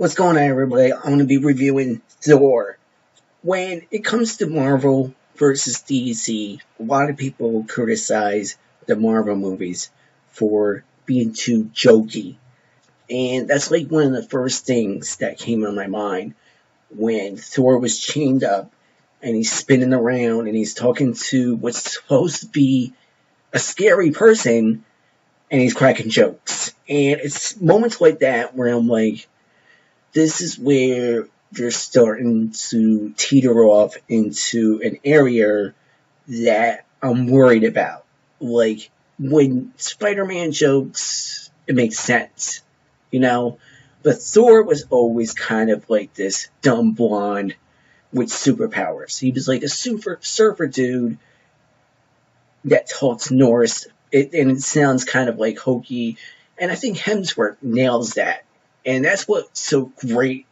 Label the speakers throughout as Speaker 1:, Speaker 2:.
Speaker 1: What's going on, everybody? I'm going to be reviewing Thor. When it comes to Marvel versus DC, a lot of people criticize the Marvel movies for being too jokey. And that's like one of the first things that came in my mind when Thor was chained up and he's spinning around and he's talking to what's supposed to be a scary person and he's cracking jokes. And it's moments like that where I'm like, this is where you're starting to teeter off into an area that I'm worried about. Like, when Spider-Man jokes, it makes sense, you know? But Thor was always kind of like this dumb blonde with superpowers. He was like a super surfer dude that talks Norse, and it sounds kind of like hokey. And I think Hemsworth nails that. And that's what's so great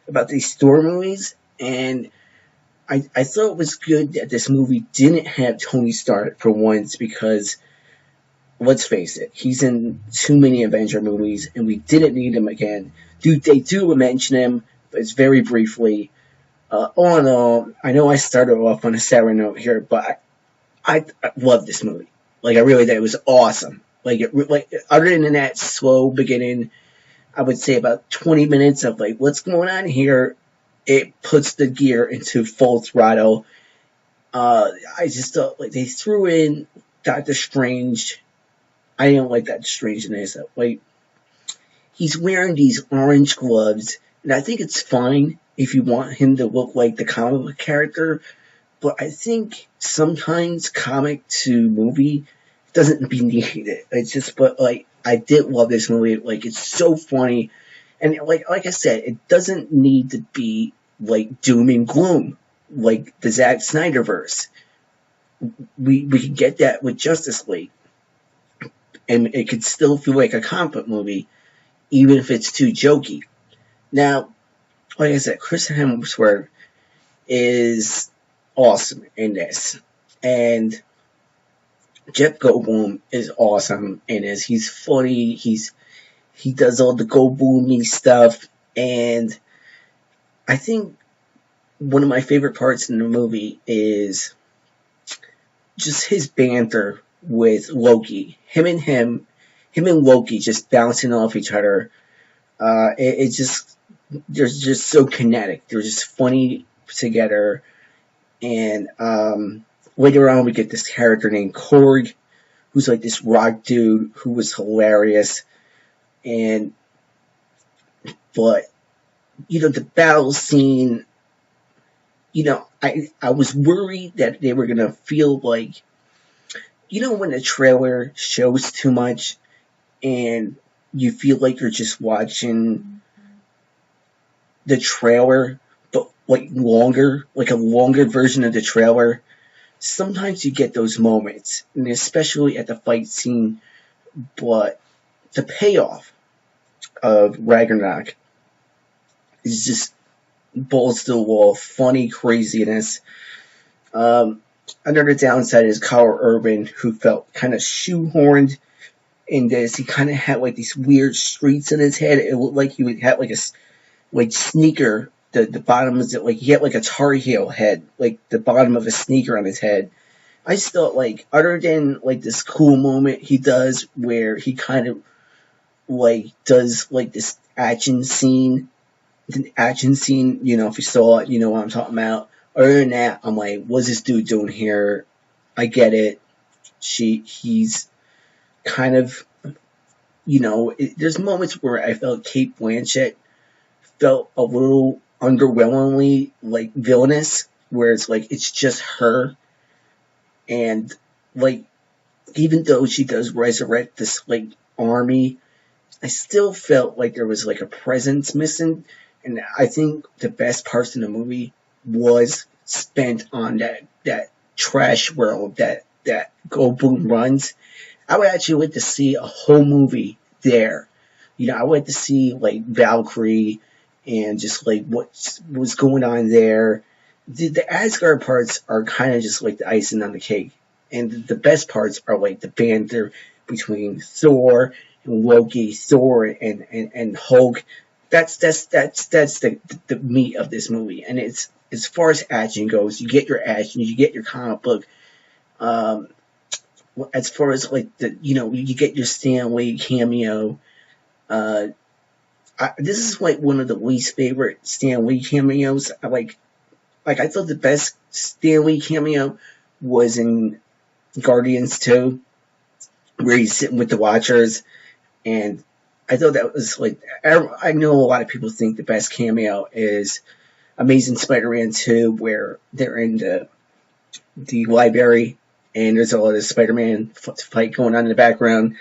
Speaker 1: about these Thor movies. And I thought it was good that this movie didn't have Tony Stark for once because, let's face it, he's in too many Avenger movies and we didn't need him again. They do mention him, but it's very briefly. All in all, I know I started off on a sour note here, but I love this movie. Like, I really did. It was awesome. Like, other than that slow beginning, I would say about 20 minutes of like, what's going on here? It puts the gear into full throttle. I just thought like they threw in Doctor Strange. I didn't like Doctor Strange in this. Like, he's wearing these orange gloves, and I think it's fine if you want him to look like the comic book character. But I think sometimes comic to movie doesn't be needed. It's just, but like, I did love this movie. Like, it's so funny, and like I said, it doesn't need to be like doom and gloom like the Zack Snyder verse. We could get that with Justice League, and it could still feel like a comic book movie, even if it's too jokey. Now, like I said, Chris Hemsworth is awesome in this, and Jeff Goldblum is awesome in this. He's funny. He does all the Goldblum-y stuff, and I think one of my favorite parts in the movie is just his banter with Loki. Him and Loki just bouncing off each other. They're just so kinetic. They're just funny together, and later on, we get this character named Korg, who's like this rock dude who was hilarious. But, the battle scene, I was worried that they were going to feel like, when the trailer shows too much and you feel like you're just watching the trailer, but like a longer version of the trailer. Sometimes you get those moments, and especially at the fight scene, but the payoff of Ragnarok is just balls to the wall, funny craziness. Another downside is Kyle Urban, who felt kind of shoehorned in this. He kind of had like these weird streaks in his head. It looked like he would have like a sneaker. The bottom is like he had like a Tar Heel head, like the bottom of a sneaker on his head. I just thought like, other than like this cool moment he does where he kind of like does like this action scene, if you saw it, you know what I'm talking about. Other than that, I'm like, what's this dude doing here? I get it. He's kind of, there's moments where I felt Cate Blanchett felt a little underwhelmingly like villainous, where it's like it's just her, and like even though she does resurrect this like army, I still felt like there was like a presence missing. And I think the best parts in the movie was spent on that trash world that Goldblum runs. I would actually like to see a whole movie there. I would like to see like Valkyrie and just like what was going on there. The Asgard parts are kind of just like the icing on the cake. And the best parts are like the banter between Thor and Loki, Thor and Hulk, That's the meat of this movie. And it's, as far as action goes, you get your action, you get your comic book. Um, as far as like you get your Stan Lee cameo. Uh, this is like one of the least favorite Stan Lee cameos. I thought the best Stan Lee cameo was in Guardians 2, where he's sitting with the Watchers, and I thought that was like, I know a lot of people think the best cameo is Amazing Spider-Man 2, where they're in the library and there's a lot of Spider-Man fight going on in the background.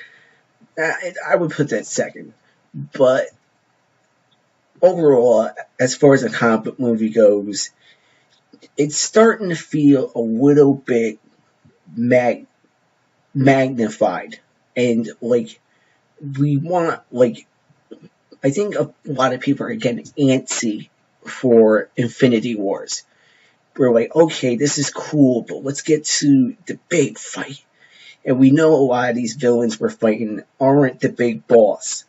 Speaker 1: I would put that second, but overall, as far as a comic book movie goes, it's starting to feel a little bit magnified, and like we want, like, I think a lot of people are getting antsy for Infinity Wars. We're like, okay, this is cool, but let's get to the big fight. And we know a lot of these villains we're fighting aren't the big boss.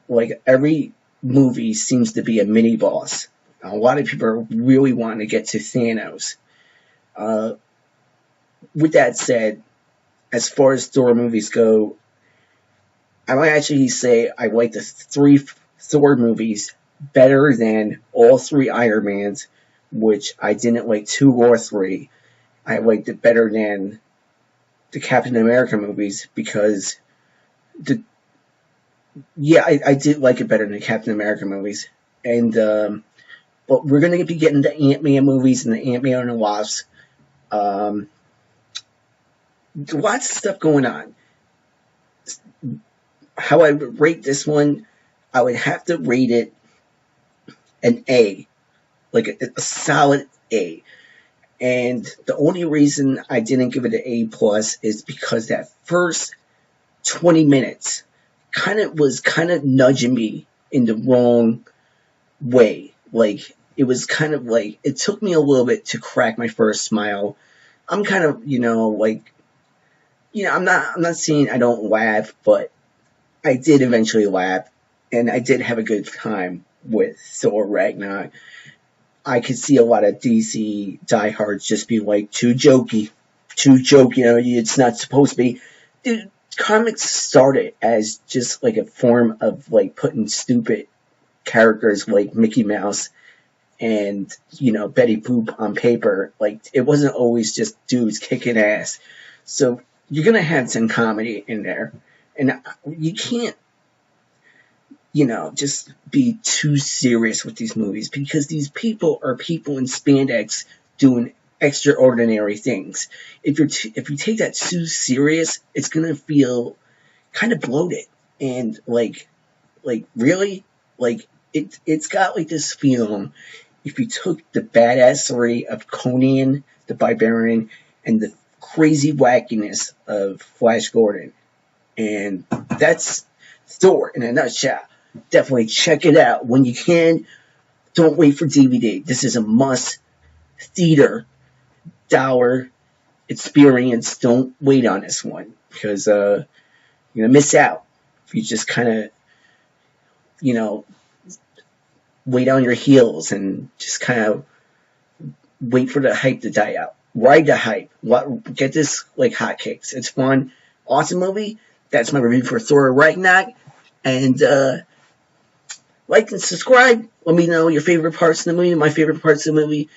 Speaker 1: Like, every movie seems to be a mini boss. A lot of people are really wanting to get to Thanos. With that said, as far as Thor movies go, I might actually say I like the 3 Thor movies better than all 3 Iron Mans, which I didn't like 2 or 3. I liked it better than the Captain America movies because I did like it better than the Captain America movies. And but we're gonna be getting the Ant-Man movies and the Ant-Man and the Wasp. Lots of stuff going on. How I would rate this one, I would have to rate it an A, like a solid A. And the only reason I didn't give it an A plus is because that first 20 minutes was kind of nudging me in the wrong way. Like, it was kind of like, it took me a little bit to crack my first smile. I'm kind of, I'm not saying I don't laugh, but I did eventually laugh, and I did have a good time with Thor Ragnarok. I could see a lot of DC diehards just be like, too jokey, it's not supposed to be. Dude, comics started as just like a form of like putting stupid characters like Mickey Mouse and, Betty Boop on paper. Like, it wasn't always just dudes kicking ass. So you're going to have some comedy in there. And you can't, just be too serious with these movies, because these people are people in spandex doing extraordinary things. If you take that too serious, it's gonna feel kind of bloated and like really, like it's got like this feeling. If you took the badassery of Conan the Barbarian and the crazy wackiness of Flash Gordon, and that's Thor in a nutshell. Definitely check it out when you can. Don't wait for DVD. This is a must theater dollar experience. Don't wait on this one, because you're gonna miss out if you just kind of wait on your heels and just kind of wait for the hype to die out. Ride the hype. Get this like hotcakes. It's fun. Awesome movie. That's my review for Thor Ragnarok. And like and subscribe. Let me know your favorite parts of the movie, my favorite parts of the movie.